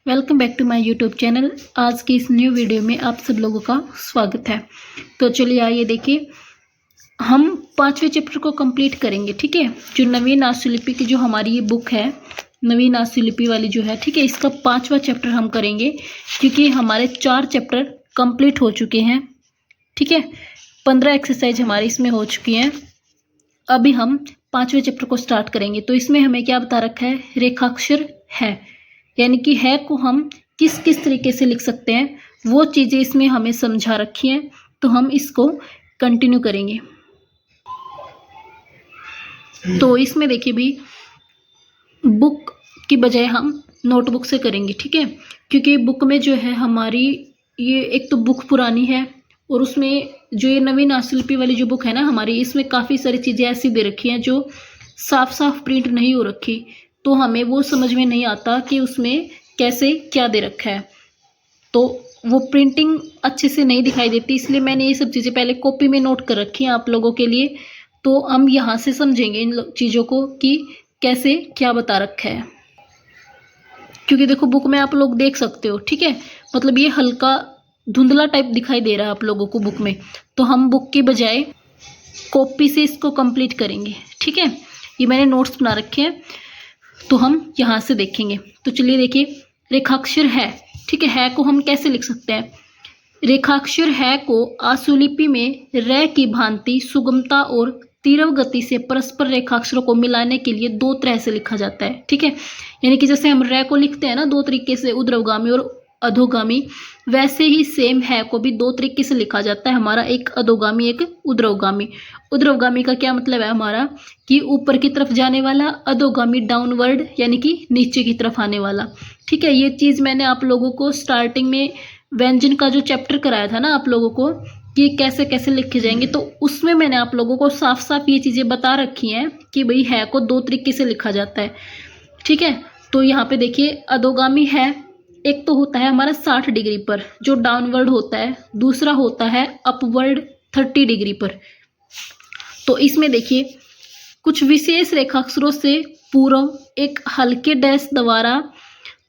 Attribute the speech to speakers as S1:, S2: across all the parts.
S1: Welcome back to my YouTube channel. आज की इस न्यू वीडियो में आप सब लोगों का स्वागत है। तो चलिए आइए देखिए, हम 5वें चैप्टर को कंप्लीट करेंगे। ठीक है, जो नवीन आशुलिपि की जो हमारी ये बुक है, नवीन आशुलिपि वाली जो है, ठीक है, इसका 5वां चैप्टर हम करेंगे क्योंकि हमारे 4 चैप्टर कंप्लीट हो चुके हैं। ठीक है, 15 एक्सरसाइज हमारी इसमें हो चुकी हैं। अभी हम 5वें चैप्टर को स्टार्ट करेंगे। तो इसमें हमें क्या बता रखा है, रेखाक्षर है, यानी कि है को हम किस किस तरीके से लिख सकते हैं, वो चीज़ें इसमें हमें समझा रखी हैं। तो हम इसको कंटिन्यू करेंगे। तो इसमें देखिए भी, बुक की बजाय हम नोटबुक से करेंगे। ठीक है, क्योंकि बुक में जो है हमारी, ये एक तो बुक पुरानी है और उसमें जो ये नवीन आशुलिपि वाली जो बुक है ना हमारी, इसमें काफ़ी सारी चीज़ें ऐसी दे रखी हैं जो साफ साफ प्रिंट नहीं हो रखी, तो हमें वो समझ में नहीं आता कि उसमें कैसे क्या दे रखा है। तो वो प्रिंटिंग अच्छे से नहीं दिखाई देती, इसलिए मैंने ये सब चीज़ें पहले कॉपी में नोट कर रखी हैं आप लोगों के लिए। तो हम यहाँ से समझेंगे इन चीज़ों को कि कैसे क्या बता रखा है। क्योंकि देखो बुक में आप लोग देख सकते हो, ठीक है, मतलब ये हल्का धुंधला टाइप दिखाई दे रहा है आप लोगों को बुक में। तो हम बुक के बजाय कॉपी से इसको कंप्लीट करेंगे। ठीक है, ये मैंने नोट्स बना रखे हैं, तो हम यहाँ से देखेंगे। तो चलिए देखिए, रेखाक्षर है, ठीक है को हम कैसे लिख सकते हैं। रेखाक्षर है को आशुलिपि में रे की भांति सुगमता और तीव्र गति से परस्पर रेखाक्षरों को मिलाने के लिए 2 तरह से लिखा जाता है। ठीक है, यानी कि जैसे हम रे को लिखते हैं ना 2 तरीके से, ऊर्ध्वगामी और अधोगामी, वैसे ही सेम है को भी 2 तरीके से लिखा जाता है हमारा, एक अधोगामी एक ऊर्ध्वगामी। ऊर्ध्वगामी का क्या मतलब है हमारा, कि ऊपर की तरफ जाने वाला, अधोगामी डाउनवर्ड यानी कि नीचे की तरफ आने वाला। ठीक है, ये चीज़ मैंने आप लोगों को स्टार्टिंग में व्यंजन का जो चैप्टर कराया था ना आप लोगों को, कि कैसे कैसे लिखे जाएंगे, तो उसमें मैंने आप लोगों को साफ साफ ये चीज़ें बता रखी हैं कि भाई है को 2 तरीके से लिखा जाता है। ठीक है, तो यहाँ पे देखिए, अधोगामी है एक तो होता है हमारा 60 डिग्री पर जो डाउनवर्ड होता है, दूसरा होता है अपवर्ड 30 डिग्री पर। तो इसमें देखिए, कुछ विशेष रेखाक्षरों से पूर्व एक हल्के डैश द्वारा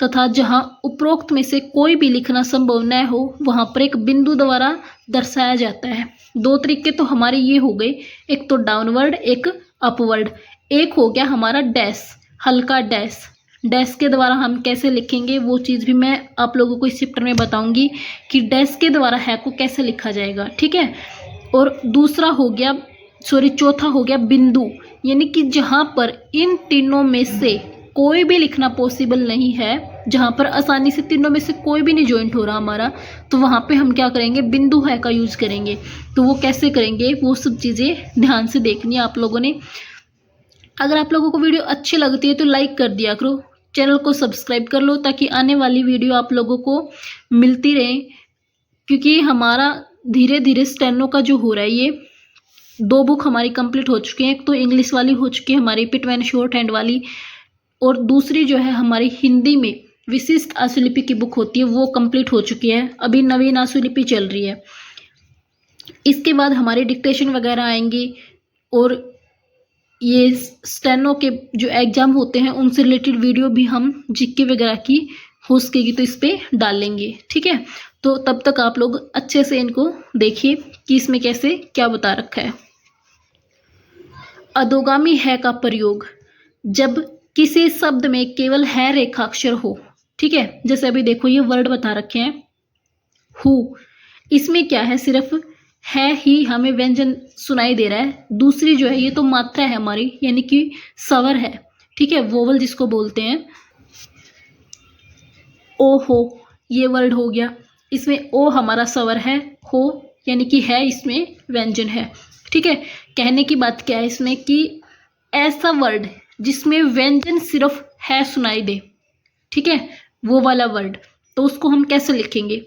S1: तथा जहां उपरोक्त में से कोई भी लिखना संभव न हो वहां पर एक बिंदु द्वारा दर्शाया जाता है। 2 तरीके तो हमारे ये हो गए, एक तो डाउनवर्ड एक अपवर्ड। एक हो गया हमारा डैश, हल्का डैश। डैश के द्वारा हम कैसे लिखेंगे वो चीज़ भी मैं आप लोगों को इस चैप्टर में बताऊंगी कि डैश के द्वारा है को कैसे लिखा जाएगा। ठीक है, और दूसरा हो गया, चौथा हो गया बिंदु, यानी कि जहां पर इन तीनों में से कोई भी लिखना पॉसिबल नहीं है, जहां पर आसानी से तीनों में से कोई भी नहीं ज्वाइंट हो रहा हमारा, तो वहां पे हम क्या करेंगे, बिंदु है का यूज करेंगे। तो वो कैसे करेंगे वो सब चीज़ें ध्यान से देखनी है आप लोगों ने। अगर आप लोगों को वीडियो अच्छी लगती है तो लाइक कर दिया करो, चैनल को सब्सक्राइब कर लो ताकि आने वाली वीडियो आप लोगों को मिलती रहे। क्योंकि हमारा धीरे धीरे स्टेनो का जो हो रहा है, ये 2 बुक हमारी कंप्लीट हो चुकी हैं। एक तो इंग्लिश वाली हो चुकी है हमारी पिटमैन शॉर्ट हैंड वाली, और दूसरी जो है हमारी हिंदी में विशिष्ट आशुलिपि की बुक होती है वो कंप्लीट हो चुकी है। अभी नवीन आशुलिपि चल रही है। इसके बाद हमारी डिक्टेशन वगैरह आएंगी, और ये स्टेनो के जो एग्जाम होते हैं उनसे रिलेटेड वीडियो भी हम जीके वगैरह की हो सकेगी तो इस पर डालेंगे। ठीक है, तो तब तक आप लोग अच्छे से इनको देखिए कि इसमें कैसे क्या बता रखा है। अधोगामी है का प्रयोग जब किसी शब्द में केवल है रेखाक्षर हो। ठीक है, जैसे अभी देखो ये वर्ड बता रखे हैं हु, इसमें क्या है, सिर्फ है ही हमें व्यंजन सुनाई दे रहा है। दूसरी जो है ये तो मात्रा है हमारी, यानी कि स्वर है। ठीक है, वोवल जिसको बोलते हैं। ओ हो, ये वर्ड हो गया, इसमें ओ हमारा स्वर है, हो यानी कि है इसमें व्यंजन है। ठीक है, कहने की बात क्या है इसमें कि ऐसा वर्ड जिसमें व्यंजन सिर्फ है सुनाई दे, ठीक है, वो वाला वर्ड, तो उसको हम कैसे लिखेंगे।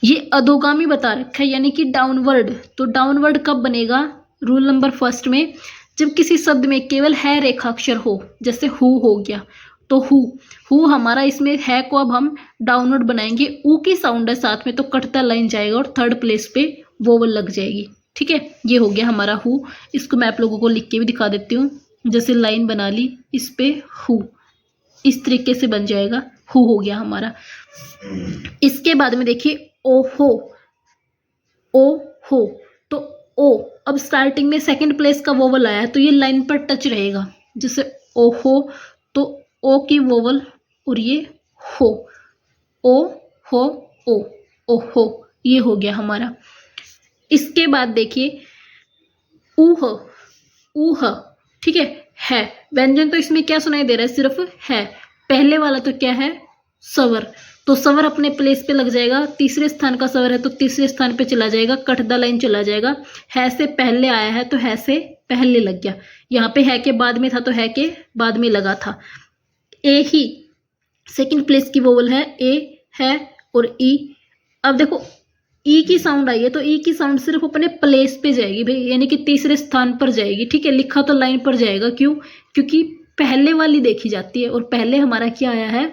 S1: ये अधोगामी बता रखा है, यानी कि डाउनवर्ड। तो डाउनवर्ड कब बनेगा, रूल नंबर 1 में, जब किसी शब्द में केवल है रेखाक्षर हो, जैसे हु हो गया। तो हु हमारा इसमें है को अब हम डाउनवर्ड बनाएंगे, ऊ की साउंड है साथ में तो कटता लाइन जाएगा और 3rd प्लेस पे वोवल लग जाएगी। ठीक है, ये हो गया हमारा हु। इसको मैं आप लोगों को लिख के भी दिखा देती हूँ। जैसे लाइन बना ली, इस पे हु, इस तरीके से बन जाएगा हु हो गया हमारा। इसके बाद में देखिए ओहो, ओ हो, तो ओ अब स्टार्टिंग में सेकंड प्लेस का वोवल आया तो ये लाइन पर टच रहेगा, जैसे ओहो तो ओ की वोवल और ये हो, ओ हो ओ, ओहो, ये हो गया हमारा। इसके बाद देखिए ऊह, ऊह, ठीक है। व्यंजन तो इसमें क्या सुनाई दे रहा है, सिर्फ है। पहले वाला तो क्या है, स्वर, तो स्वर अपने प्लेस पे लग जाएगा। तीसरे स्थान का स्वर है तो तीसरे स्थान पे चला जाएगा, कटदा लाइन चला जाएगा। है से पहले आया है तो है से पहले लग गया। यहाँ पे है के बाद में था तो है के बाद में लगा था। ए ही सेकंड प्लेस की वोवल है, ए है और ई। अब देखो ई की साउंड आई है तो ई की साउंड सिर्फ अपने प्लेस पे जाएगी भाई, यानी कि तीसरे स्थान पर जाएगी, ठीक है। लिखा तो लाइन पर जाएगा, क्यों, क्योंकि पहले वाली देखी जाती है और पहले हमारा क्या आया है,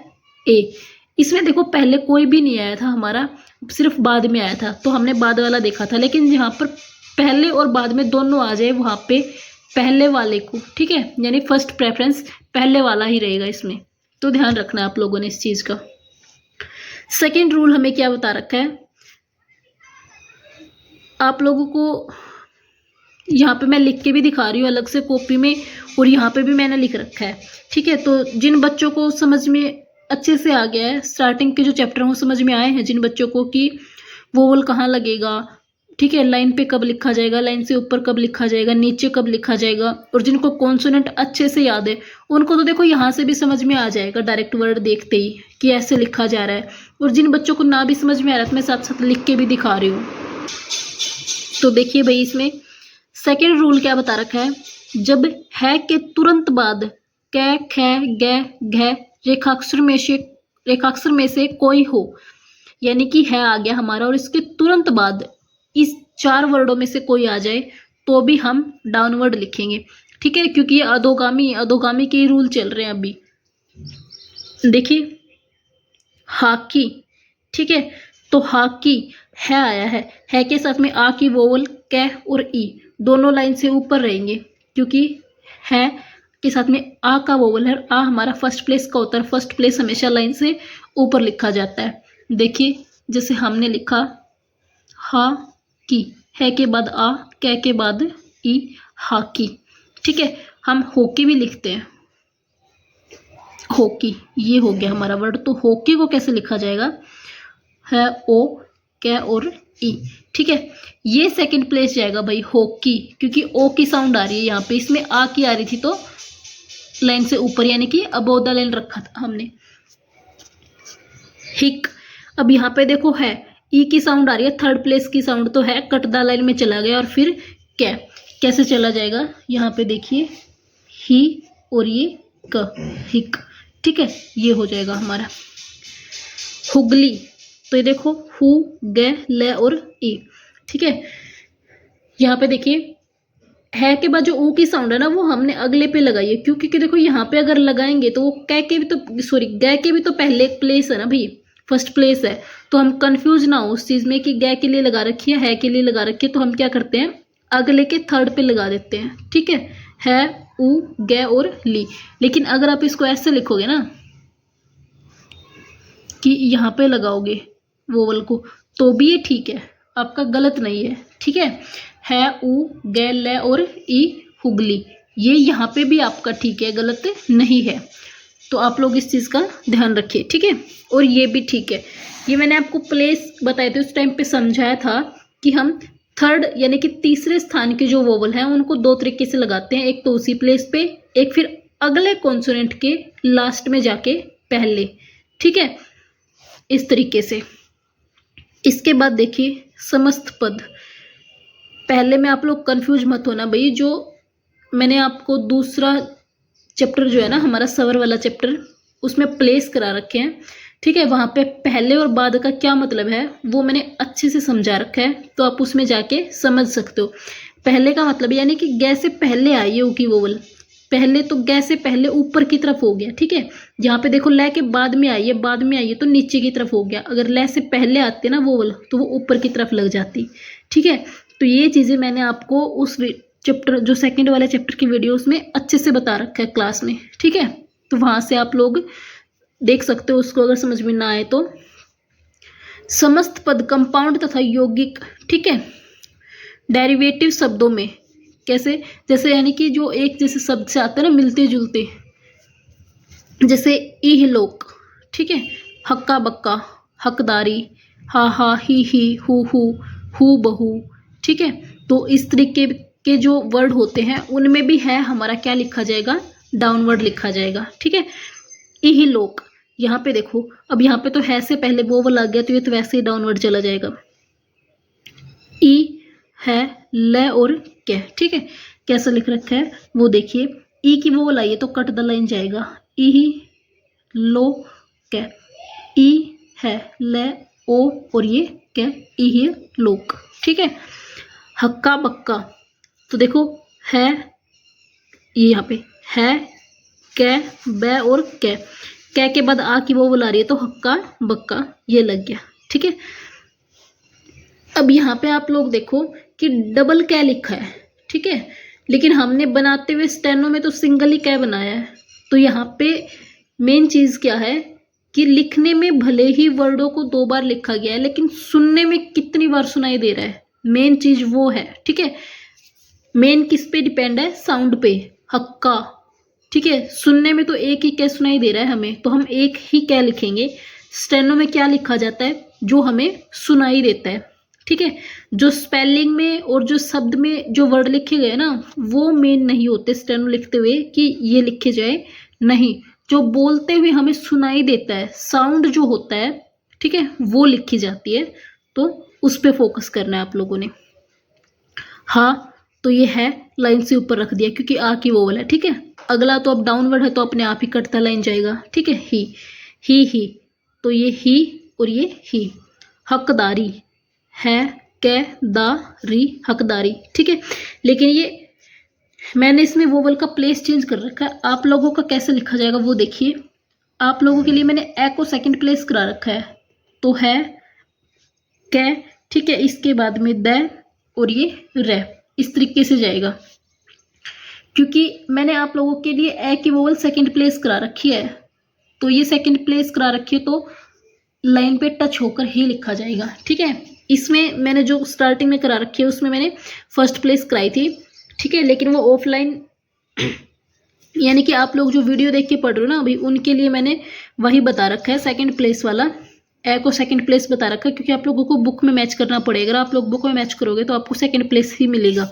S1: ए। इसमें देखो पहले कोई भी नहीं आया था हमारा, सिर्फ बाद में आया था तो हमने बाद वाला देखा था। लेकिन जहाँ पर पहले और बाद में दोनों आ जाए वहाँ पे पहले वाले को, ठीक है, यानी फर्स्ट प्रेफरेंस पहले वाला ही रहेगा इसमें। तो ध्यान रखना आप लोगों ने इस चीज़ का। सेकेंड रूल हमें क्या बता रखा है आप लोगों को, यहाँ पे मैं लिख के भी दिखा रही हूँ अलग से कॉपी में, और यहाँ पे भी मैंने लिख रखा है, ठीक है। तो जिन बच्चों को समझ में अच्छे से आ गया है, स्टार्टिंग के जो चैप्टर हैं वो समझ में आए हैं जिन बच्चों को कि वोवल कहाँ लगेगा, ठीक है, लाइन पे कब लिखा जाएगा, लाइन से ऊपर कब लिखा जाएगा, नीचे कब लिखा जाएगा, और जिनको कॉन्सोनेंट अच्छे से याद है उनको तो देखो यहाँ से भी समझ में आ जाएगा डायरेक्ट वर्ड देखते ही कि ऐसे लिखा जा रहा है। और जिन बच्चों को ना भी समझ में आ रहा है तो मैं साथ साथ लिख के भी दिखा रही हूँ। तो देखिए भाई इसमें सेकेंड रूल क्या बता रखा है, जब है के तुरंत बाद कै खे गे घे रेखाक्षर में से कोई हो, यानी कि है आ गया हमारा और इसके तुरंत बाद इस 4 वर्डों में से कोई आ जाए तो भी हम डाउनवर्ड लिखेंगे, ठीक है, क्योंकि ये अधोगामी के रूल चल रहे हैं अभी। देखिए हाकी, ठीक है, तो हाकी है आया है के साथ में आ की वोवल कै और ई दोनों लाइन से ऊपर रहेंगे, क्योंकि है के साथ में आ का वोवल है। आ हमारा फर्स्ट प्लेस का होता है, फर्स्ट प्लेस हमेशा लाइन से ऊपर लिखा जाता है। देखिए जैसे हमने लिखा हा की, है के बाद आ, कै के बाद ई, हाकी, ठीक है। हम हॉकी भी लिखते हैं, हॉकी, ये हो गया हमारा वर्ड। तो हॉकी को कैसे लिखा जाएगा, है ओ कै और ई, ठीक है। ये सेकंड प्लेस जाएगा भाई हॉकी, क्योंकि ओ की साउंड आ रही है यहाँ पे, इसमें आ की आ रही थी तो लाइन से ऊपर यानी कि अबोव द लाइन रखा था हमने। हिक, अब यहाँ पे देखो है ई की साउंड आ रही है, थर्ड प्लेस की साउंड तो है, कटदा लाइन में चला गया और फिर कै, कैसे चला जाएगा, यहाँ पे देखिए ही और ये क, हिक, ठीक है, ये हो जाएगा हमारा। हुगली, तो ये देखो हु गे ले और ई, ठीक है। यहाँ पे देखिए है के बाद जो ऊ की साउंड है ना वो हमने अगले पे लगाई है, क्योंकि देखो यहाँ पे अगर लगाएंगे तो वो कै के भी तो सॉरी गे के भी तो पहले प्लेस है ना भाई, फर्स्ट प्लेस है, तो हम कंफ्यूज ना हो उस चीज में कि गे के लिए लगा रखी है के लिए लगा रखी है, तो हम क्या करते हैं अगले के थर्ड पे लगा देते हैं, ठीक है ऊ गे और ली। लेकिन अगर आप इसको ऐसे लिखोगे ना कि यहाँ पे लगाओगे वोवल को तो भी ये ठीक है, आपका गलत नहीं है, ठीक है ऊ गे ले और ई हुगली, ये यहाँ पे भी आपका ठीक है, गलत नहीं है। तो आप लोग इस चीज़ का ध्यान रखिए, ठीक है। और ये भी ठीक है, ये मैंने आपको प्लेस बताए थे उस टाइम पे समझाया था कि हम थर्ड यानी कि तीसरे स्थान के जो वोवल हैं उनको 2 तरीके से लगाते हैं, एक तो उसी प्लेस पे, एक फिर अगले कॉन्सोनेंट के लास्ट में जाके पहले, ठीक है, इस तरीके से। इसके बाद देखिए समस्त पद, पहले में आप लोग कंफ्यूज मत होना भाई, जो मैंने आपको दूसरा चैप्टर जो है ना हमारा स्वर वाला चैप्टर उसमें प्लेस करा रखे हैं, ठीक है, वहाँ पे पहले और बाद का क्या मतलब है वो मैंने अच्छे से समझा रखा है, तो आप उसमें जाके समझ सकते हो। पहले का मतलब यानी कि गे से पहले आई है ऊ की वोवल, पहले तो गे से पहले ऊपर की तरफ हो गया, ठीक है। यहाँ पे देखो ले के बाद में आई है तो नीचे की तरफ हो गया, अगर ले से पहले आते ना वोवल तो वो ऊपर की तरफ लग जाती, ठीक है। तो ये चीज़ें मैंने आपको उस चैप्टर जो सेकंड वाले चैप्टर की वीडियोस में अच्छे से बता रखा है क्लास में, ठीक है। तो वहाँ से आप लोग देख सकते हो उसको, अगर समझ में ना आए तो। समस्त पद कंपाउंड तथा यौगिक, ठीक है, डेरिवेटिव शब्दों में कैसे, जैसे यानी कि जो एक जैसे शब्द से आते हैं ना मिलते जुलते, जैसे इहलोक, ठीक है, हक्का बक्का, हकदारी, हा ही हु बहू, ठीक है। तो इस तरीके के जो वर्ड होते हैं उनमें भी है हमारा क्या लिखा जाएगा, डाउनवर्ड लिखा जाएगा, ठीक है। इहलोक, यहाँ पे देखो, अब यहाँ पे तो है से पहले वोवल आ गया तो ये तो वैसे ही डाउनवर्ड चला जाएगा। ई है, ल और कै, ठीक है। कैसा लिख रखा है वो देखिए, ई की वोवल आई है तो कट द लाइन जाएगा, ई लो कै, ई है, ल ओ और ये कै, ई लोक, ठीक है। हक्का बक्का, तो देखो है, ये यहाँ पे है, कै, बै और कै, कै के बाद आ की वोवल आ रही है तो हक्का बक्का ये लग गया, ठीक है। अब यहाँ पे आप लोग देखो कि डबल कै लिखा है, ठीक है, लेकिन हमने बनाते हुए स्टेनो में तो सिंगल ही कै बनाया है। तो यहाँ पे मेन चीज क्या है कि लिखने में भले ही वर्डों को 2 बार लिखा गया है लेकिन सुनने में कितनी बार सुनाई दे रहा है, मेन चीज वो है, ठीक है। मेन किस पे डिपेंड है, साउंड पे, हक्का, ठीक है। सुनने में तो एक ही कै सुनाई दे रहा है हमें, तो हम एक ही कै लिखेंगे। स्टेनो में क्या लिखा जाता है, जो हमें सुनाई देता है, ठीक है। जो स्पेलिंग में और जो शब्द में जो वर्ड लिखे गए ना वो मेन नहीं होते स्टेनो लिखते हुए कि ये लिखे जाए, नहीं, जो बोलते हुए हमें सुनाई देता है साउंड जो होता है, ठीक है, वो लिखी जाती है। तो उस पर फोकस करना है आप लोगों ने। हाँ, तो ये है लाइन से ऊपर रख दिया क्योंकि आ की वोवल है, ठीक है। अगला तो अब डाउनवर्ड है तो अपने आप ही कटता लाइन जाएगा, ठीक है। ही तो ये ही और ये ही। हकदारी है, कै दा री, हकदारी, ठीक है। लेकिन ये मैंने इसमें वोवल का प्लेस चेंज कर रखा है, आप लोगों का कैसे लिखा जाएगा वो देखिए। आप लोगों के लिए मैंने ए को सेकंड प्लेस करा रखा है, तो है कै, ठीक है, इसके बाद में द और ये रे, इस तरीके से जाएगा। क्योंकि मैंने आप लोगों के लिए ए की वोवल सेकंड प्लेस करा रखी है, तो ये सेकंड प्लेस करा रखी है तो लाइन पे टच होकर ही लिखा जाएगा, ठीक है। इसमें मैंने जो स्टार्टिंग में करा रखी है उसमें मैंने फर्स्ट प्लेस कराई थी, ठीक है, लेकिन वो ऑफलाइन यानी कि आप लोग जो वीडियो देख के पढ़ रहे हो ना अभी, उनके लिए मैंने वही बता रखा है, सेकंड प्लेस वाला ए को सेकंड प्लेस बता रखा है, क्योंकि आप लोगों को बुक में मैच करना पड़ेगा। अगर आप लोग बुक में मैच करोगे तो आपको सेकंड प्लेस ही मिलेगा।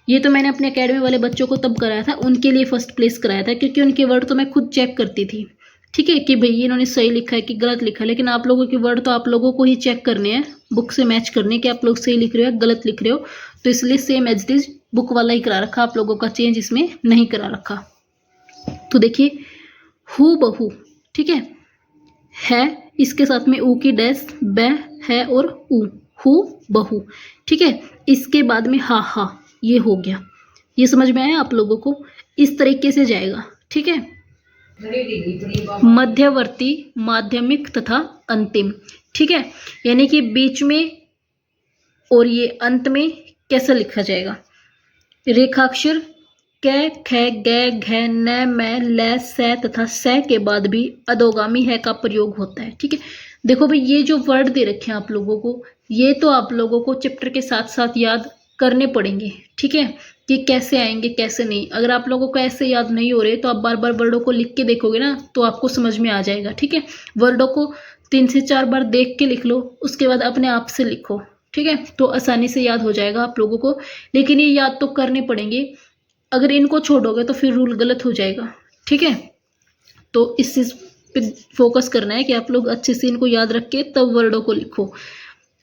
S1: ये तो मैंने अपने अकेडमी वाले बच्चों को तब कराया था, उनके लिए फर्स्ट प्लेस कराया था, क्योंकि उनके वर्ड तो मैं खुद चेक करती थी, ठीक है, कि भाई इन्होंने सही लिखा है कि गलत लिखा है। लेकिन आप लोगों के वर्ड तो आप लोगों को ही चेक करने हैं, बुक से मैच करने कि आप लोग सही लिख रहे हो या गलत लिख रहे हो। तो इसलिए same as it is book वाला ही करा रखा, आप लोगों का चेंज इसमें नहीं करा रखा। तो देखिए हु बहू, ठीक है, इसके साथ में ऊ की डैश, ब है और ऊ, हु बहू, ठीक है। इसके बाद में हा ये हो गया। ये समझ में आया आप लोगों को, इस तरीके से जाएगा, ठीक है। मध्यवर्ती, माध्यमिक तथा अंतिम, ठीक है, यानी कि बीच में और ये अंत में कैसे लिखा जाएगा। रेखाक्षर कै, ख, ग, घ, न, म, ल, स तथा स के बाद भी अधोगामी है का प्रयोग होता है, ठीक है। देखो भाई ये जो वर्ड दे रखे हैं आप लोगों को, ये तो आप लोगों को चैप्टर के साथ साथ याद करने पड़ेंगे, ठीक है, कि कैसे आएंगे कैसे नहीं। अगर आप लोगों को ऐसे याद नहीं हो रहे तो आप बार बार वर्डों को लिख के देखोगे ना तो आपको समझ में आ जाएगा, ठीक है। वर्डों को 3 से 4 बार देख के लिख लो, उसके बाद अपने आप से लिखो, ठीक है, तो आसानी से याद हो जाएगा आप लोगों को। लेकिन ये याद तो करने पड़ेंगे, अगर इनको छोड़ोगे तो फिर रूल गलत हो जाएगा, ठीक है। तो इस चीज पे फोकस करना है कि आप लोग अच्छे से इनको याद रख के तब वर्डों को लिखो।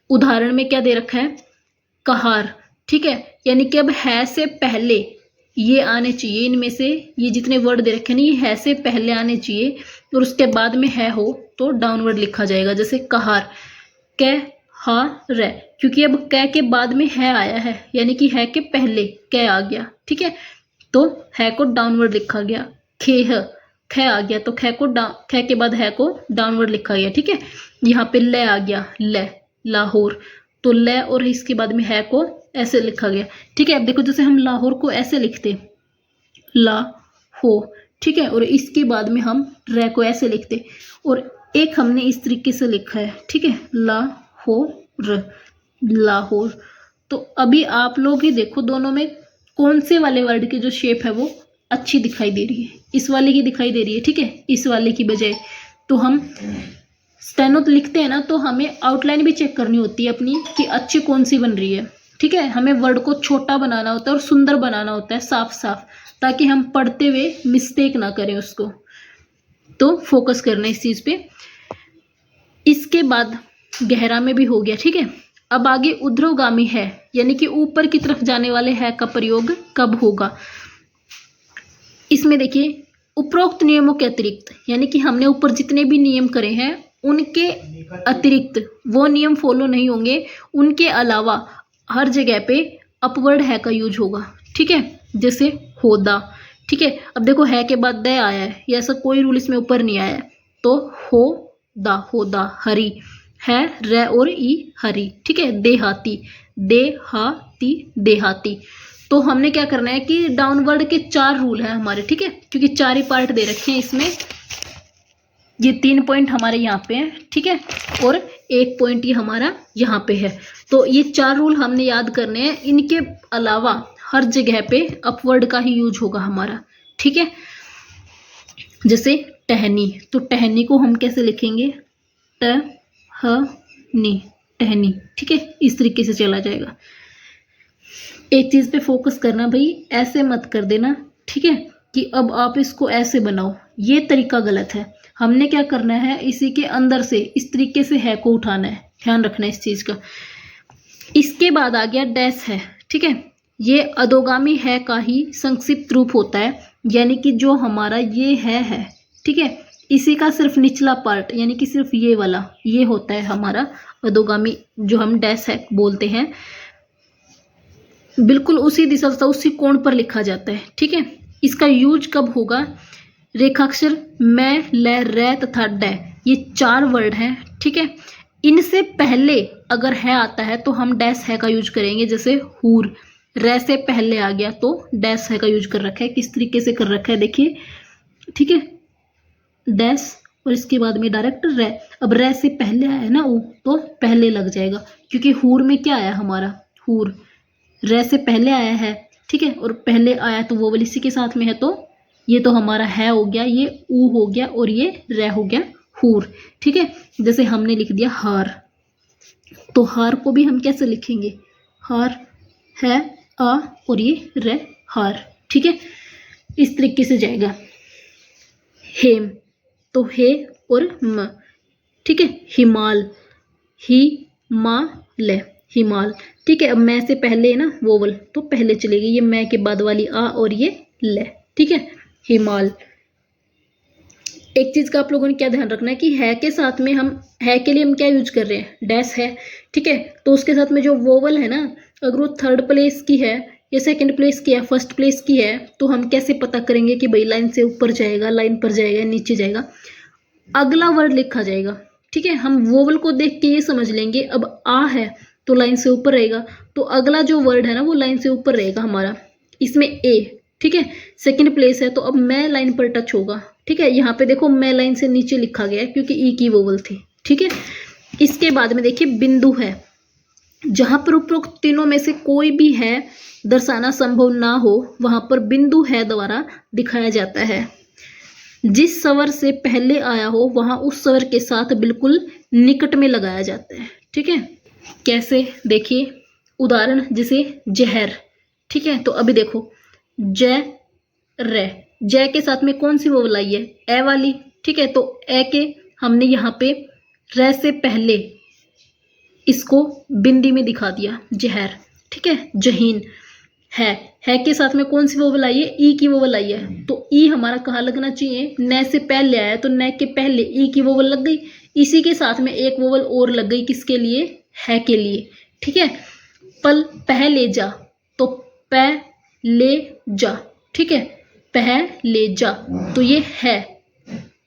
S1: उदाहरण में क्या दे रखा है, कहार, ठीक है, यानी कि अब है से पहले ये आने चाहिए, इनमें से ये जितने वर्ड दे रखे हैं ये है से पहले आने चाहिए, और उसके बाद में है हो तो डाउनवर्ड लिखा जाएगा। जैसे कहार, कै हा रे, क्योंकि अब कै के बाद में है आया है, यानी कि है के पहले कै आ गया, ठीक है, तो है को डाउनवर्ड लिखा गया। खेह, ख आ गया तो ख के बाद है को डाउनवर्ड लिखा गया, ठीक है। यहाँ पे ल आ गया, ल, लाहौर, तो ल और इसके बाद में है को ऐसे लिखा गया, ठीक है। अब देखो जैसे हम लाहौर को ऐसे लिखते ला हो, ठीक है। और इसके बाद में हम रे को ऐसे लिखते, और एक हमने इस तरीके से लिखा है, ठीक है, लाहौर, लाहौर। तो अभी आप लोग ही देखो दोनों में कौन से वाले वर्ड की जो शेप है वो अच्छी दिखाई दे रही है। इस वाले की दिखाई दे रही है, ठीक है, इस वाले की बजाय। तो हम स्टेनो तो लिखते हैं ना, तो हमें आउटलाइन भी चेक करनी होती है अपनी कि अच्छी कौन सी बन रही है, ठीक है। हमें वर्ड को छोटा बनाना होता है और सुंदर बनाना होता है, साफ साफ, ताकि हम पढ़ते हुए मिस्टेक ना करें उसको। तो फोकस करना इस चीज पे। इसके बाद गहरा में भी हो गया, ठीक है। अब आगे ऊर्ध्वगामी है, यानी कि ऊपर की तरफ जाने वाले है का प्रयोग कब होगा। इसमें देखिए उपरोक्त नियमों के अतिरिक्त, यानी कि हमने ऊपर जितने भी नियम करे हैं उनके अतिरिक्त वो नियम फॉलो नहीं होंगे, उनके अलावा हर जगह पे अपवर्ड है का यूज होगा, ठीक है। जैसे होदा, ठीक है। अब देखो है के बाद द आया है, ये ऐसा कोई रूल इसमें ऊपर नहीं आया है, तो होदा, होदा। हरी है, रे और ई, हरी, ठीक है। देहाती, देहाती, देहाती। तो हमने क्या करना है कि डाउनवर्ड के 4 रूल है हमारे, ठीक है, क्योंकि 4 ही पार्ट दे रखे हैं इसमें। ये 3 पॉइंट हमारे यहाँ पे हैं, ठीक है, और 1 पॉइंट ये हमारा यहाँ पे है। तो ये 4 रूल हमने याद करने हैं। इनके अलावा हर जगह पे अपवर्ड का ही यूज होगा हमारा, ठीक है। जैसे टहनी, तो टहनी को हम कैसे लिखेंगे, टहनी, टहनी, ठीक है, इस तरीके से चला जाएगा। एक चीज पे फोकस करना भाई, ऐसे मत कर देना, ठीक है, कि अब आप इसको ऐसे बनाओ, ये तरीका गलत है। हमने क्या करना है, इसी के अंदर से इस तरीके से है को उठाना है, ध्यान रखना है इस चीज का। इसके बाद आ गया डैश है, ठीक है। ये अधोगामी है का ही संक्षिप्त रूप होता है, यानी कि जो हमारा ये है, ठीक है, इसी का सिर्फ निचला पार्ट, यानी कि सिर्फ ये वाला, ये होता है हमारा अधोगामी, जो हम डैश है बोलते हैं। बिल्कुल उसी दिशा से उसी कोण पर लिखा जाता है, ठीक है। इसका यूज कब होगा, रेखाक्षर मैं, ल, रे तथा ड, ये 4 वर्ड हैं, ठीक है। इनसे पहले अगर है आता है तो हम डैश है का यूज करेंगे। जैसे हूर, रे से पहले आ गया तो डैश है का यूज कर रखा है। किस तरीके से कर रखा है देखिए, ठीक है, डैश और इसके बाद में डायरेक्ट रे। अब रे से पहले आया ना वो, तो पहले लग जाएगा, क्योंकि हूर में क्या आया हमारा, हूर रे से पहले आया है, ठीक है, और पहले आया तो वो वाली इसी के साथ में है, तो ये तो हमारा है हो गया, ये ऊ हो गया, और ये रे हो गया हूर, ठीक है। जैसे हमने लिख दिया हार, तो हार को भी हम कैसे लिखेंगे, हार है आ और ये रे, हार, ठीक है, इस तरीके से जाएगा। हेम, तो हे और म, ठीक है। हिमाल, ही मा ले, हिमाल, ठीक है। अब मैं से पहले है ना वोवल, तो पहले चलेगी, ये मैं के बाद वाली आ और ये ले, ठीक है, हिमाल। एक चीज का आप लोगों ने क्या ध्यान रखना है कि है के साथ में हम, है के लिए हम क्या यूज कर रहे हैं, डैश है, ठीक है। तो उसके साथ में जो वोवल है ना, अगर वो 3rd प्लेस की है या 2nd प्लेस की है, 1st प्लेस की है, तो हम कैसे पता करेंगे कि भाई लाइन से ऊपर जाएगा, लाइन पर जाएगा, नीचे जाएगा, अगला वर्ड लिखा जाएगा, ठीक है। हम वोवल को देख के ये समझ लेंगे, अब आ है तो लाइन से ऊपर रहेगा, तो अगला जो वर्ड है ना वो लाइन से ऊपर रहेगा हमारा। इसमें ए, ठीक है, 2nd प्लेस है, तो अब मैं लाइन पर टच होगा, ठीक है। यहाँ पे देखो मैं लाइन से नीचे लिखा गया है क्योंकि ई की वोवल थी, ठीक है। इसके बाद में देखिए बिंदु है, जहां पर उपरोक्त तीनों में से कोई भी है दर्शाना संभव ना हो, वहां पर बिंदु है द्वारा दिखाया जाता है। जिस स्वर से पहले आया हो वहां उस स्वर के साथ बिल्कुल निकट में लगाया जाता है, ठीक है। कैसे देखिए, उदाहरण जैसे जहर, ठीक है। तो अभी देखो ज, रे, जय के साथ में कौन सी वोवल आई है, ए वाली, ठीक है। तो ए के हमने यहाँ पे रे से पहले इसको बिंदी में दिखा दिया, जहर, ठीक है। जहीन है के साथ में कौन सी वोवल आई है, ई की वोवल आई है, तो ई हमारा कहाँ लगना चाहिए, न से पहले आया तो न के पहले ई की वोवल लग गई, इसी के साथ में एक वोवल और लग गई, किसके लिए, है के लिए, ठीक है। पल, पहले जा, तो पह ले जा, ठीक है, पह ले जा, तो ये है,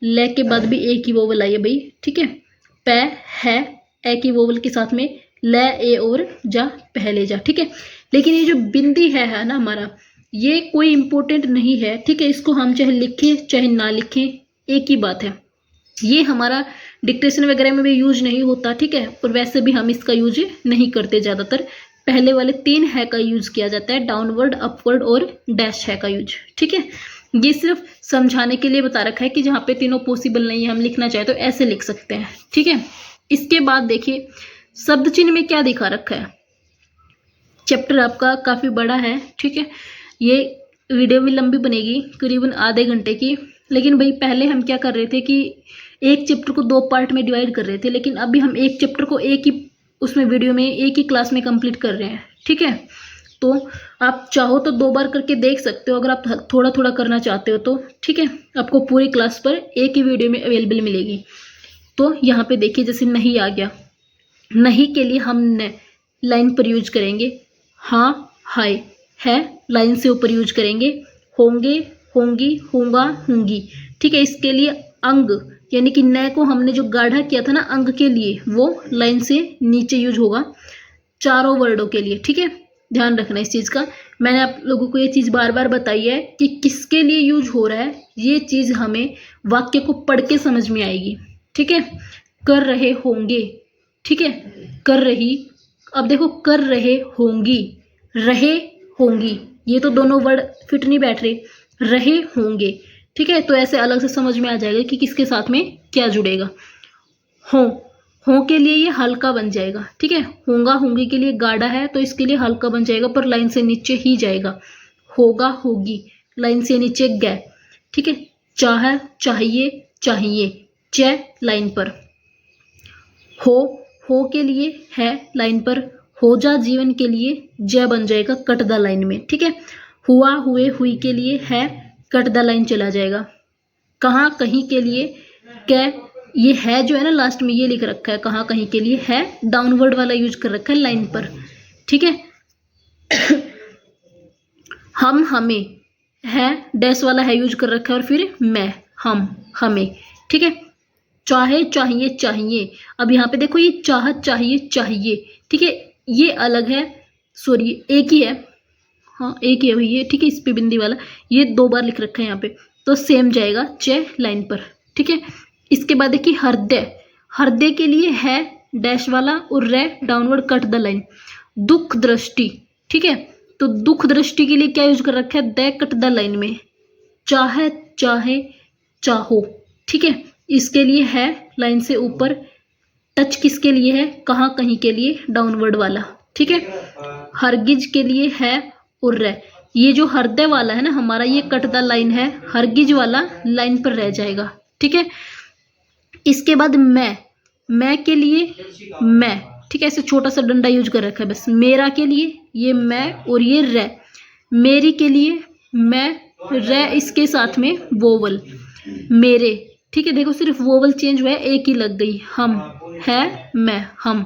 S1: ले के बाद भी ए की वोवल आई है भाई, ठीक है। पह है, ए की वोवल के साथ में ल, ए और जा, पहले जा, ठीक है। लेकिन ये जो बिंदी है ना हमारा, ये कोई इम्पोर्टेंट नहीं है, ठीक है। इसको हम चाहे लिखें चाहे ना लिखें, एक ही बात है। ये हमारा डिक्टेशन वगैरह में भी यूज नहीं होता, ठीक है। और वैसे भी हम इसका यूज नहीं करते ज़्यादातर। पहले वाले 3 है का यूज किया जाता है, डाउनवर्ड, अपवर्ड और डैश है का यूज, ठीक है। ये सिर्फ समझाने के लिए बता रखा है कि जहाँ पे तीनों पॉसिबल नहीं है, हम लिखना चाहे तो ऐसे लिख सकते हैं, ठीक है। इसके बाद देखिए शब्द चिन्ह में क्या दिखा रखा है। चैप्टर आपका काफ़ी बड़ा है, ठीक है। ये वीडियो भी लंबी बनेगी, करीबन आधे घंटे की। लेकिन भाई पहले हम क्या कर रहे थे कि एक चैप्टर को 2 पार्ट में डिवाइड कर रहे थे, लेकिन अभी हम एक चैप्टर को एक ही उसमें वीडियो में एक ही क्लास में कंप्लीट कर रहे हैं, ठीक है। तो आप चाहो तो 2 बार करके देख सकते हो, अगर आप थोड़ा थोड़ा करना चाहते हो तो, ठीक है। आपको पूरी क्लास पर एक ही वीडियो में अवेलेबल मिलेगी। तो यहाँ पे देखिए जैसे नहीं आ गया, नहीं के लिए हम लाइन पर यूज करेंगे, हाँ, हाय, है लाइन से ऊपर यूज करेंगे, होंगे, होंगी, होगा, होंगी, ठीक है। इसके लिए अंग यानी कि न को हमने जो गाढ़ा किया था ना अंग के लिए, वो लाइन से नीचे यूज होगा चारों वर्डों के लिए, ठीक है। ध्यान रखना इस चीज़ का। मैंने आप लोगों को ये चीज़ बार बार बताई है कि किसके लिए यूज हो रहा है, ये चीज़ हमें वाक्य को पढ़ के समझ में आएगी, ठीक है। कर रहे होंगे, ठीक है, कर रही। अब देखो कर रहे होंगी, रहे होंगी, ये तो दोनों वर्ड फिट नहीं बैठ रहे, रहे होंगे, ठीक है। तो ऐसे अलग से समझ में आ जाएगा कि किसके साथ में क्या जुड़ेगा। हो के लिए ये हल्का बन जाएगा, ठीक है। होगा, होंगी के लिए गाढ़ा है तो इसके लिए हल्का बन जाएगा, पर लाइन से नीचे ही जाएगा। होगा, होगी, लाइन से नीचे गए, ठीक है। चाह, चाहिए, चाहिए, च लाइन पर। हो के लिए है लाइन पर, हो जा जीवन के लिए ज बन जाएगा कट द लाइन में, ठीक है। हुआ, हुए, हुई के लिए है कट द लाइन चला जाएगा। कहाँ, कहीं के लिए कै, ये है जो है ना लास्ट में ये लिख रखा है, कहाँ कहीं के लिए है डाउनवर्ड वाला यूज कर रखा है लाइन पर, ठीक है। हम, हमें, है डैश वाला है यूज कर रखा है, और फिर मैं, हम, हमें, ठीक है। चाहे, चाहिए, चाहिए। अब यहाँ पे देखो ये चाह, चाहिए, चाहिए, ठीक है, ये अलग है, सॉरी एक ही है, हाँ एक ही है भैया, ठीक है। इस पे बिंदी वाला ये 2 बार लिख रखा है यहाँ पे, तो सेम जाएगा च लाइन पर, ठीक है। इसके बाद देखिए हृदय, हृदय के लिए है डैश वाला और रे डाउनवर्ड कट द लाइन। दुख दृष्टि, ठीक है, तो दुख दृष्टि के लिए क्या यूज कर रखा है, द कट द लाइन में। चाहे, चाहे, चाहो, ठीक है, इसके लिए है लाइन से ऊपर। टच किसके लिए है, कहाँ कहीं के लिए डाउनवर्ड वाला, ठीक है। हरगिज के लिए है और रे, ये जो हृदय वाला है ना हमारा ये कट द लाइन है, हरगिज वाला लाइन पर रह जाएगा, ठीक है। इसके बाद मैं के लिए मैं, ठीक है, ऐसे छोटा सा डंडा यूज कर रखा है बस। मेरा के लिए ये मैं और ये रे, मेरी के लिए मैं, रे इसके साथ में वोवल, मेरे, ठीक है। देखो सिर्फ वोवल चेंज हुआ है, एक ही लग गई। हम, है, मैं, हम,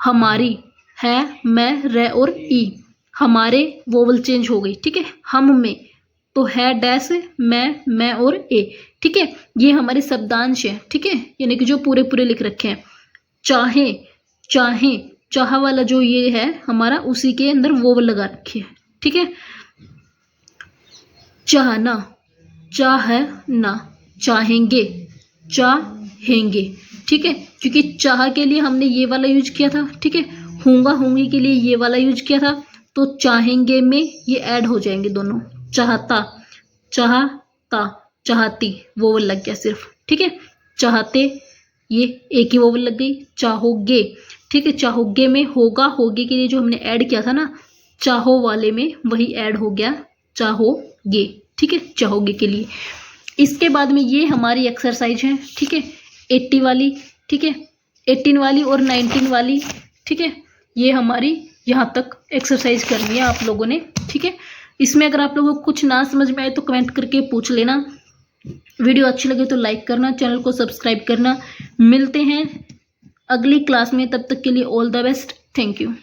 S1: हमारी, है, मैं, रे और ई, हमारे वोवल चेंज हो गई, ठीक है। हम में तो है डैश, मैं और ए, ठीक है। ये हमारे शब्दांश है, ठीक है, यानी कि जो पूरे पूरे लिख रखे हैं। चाहे, चाहे, चाह वाला जो ये है हमारा उसी के अंदर वोवल लगा रखी है, ठीक है। चाहना, चाहना, चाहेंगे, चाहेंगे, ठीक है, क्योंकि चाह के लिए हमने ये वाला यूज किया था, ठीक है। होगा, होंगी के लिए ये वाला यूज किया था, तो चाहेंगे में ये ऐड हो जाएंगे दोनों। चाहता, चाहता, चाहती, वोवल लग गया सिर्फ, ठीक है। चाहते, ये एक ही वोवल लग गई। चाहोगे, ठीक है, चाहोगे में होगा, होगे के लिए जो हमने ऐड किया था ना चाहो वाले में वही ऐड हो गया चाहोगे, ठीक है, चाहोगे के लिए। इसके बाद में ये हमारी एक्सरसाइज है, ठीक है, 80 वाली, ठीक है, 18 वाली और 19 वाली, ठीक है। ये हमारी यहाँ तक एक्सरसाइज करनी है आप लोगों ने, ठीक है। इसमें अगर आप लोगों को कुछ ना समझ में आए तो कमेंट करके पूछ लेना। वीडियो अच्छी लगे तो लाइक करना, चैनल को सब्सक्राइब करना। मिलते हैं अगली क्लास में, तब तक के लिए all the best, thank you.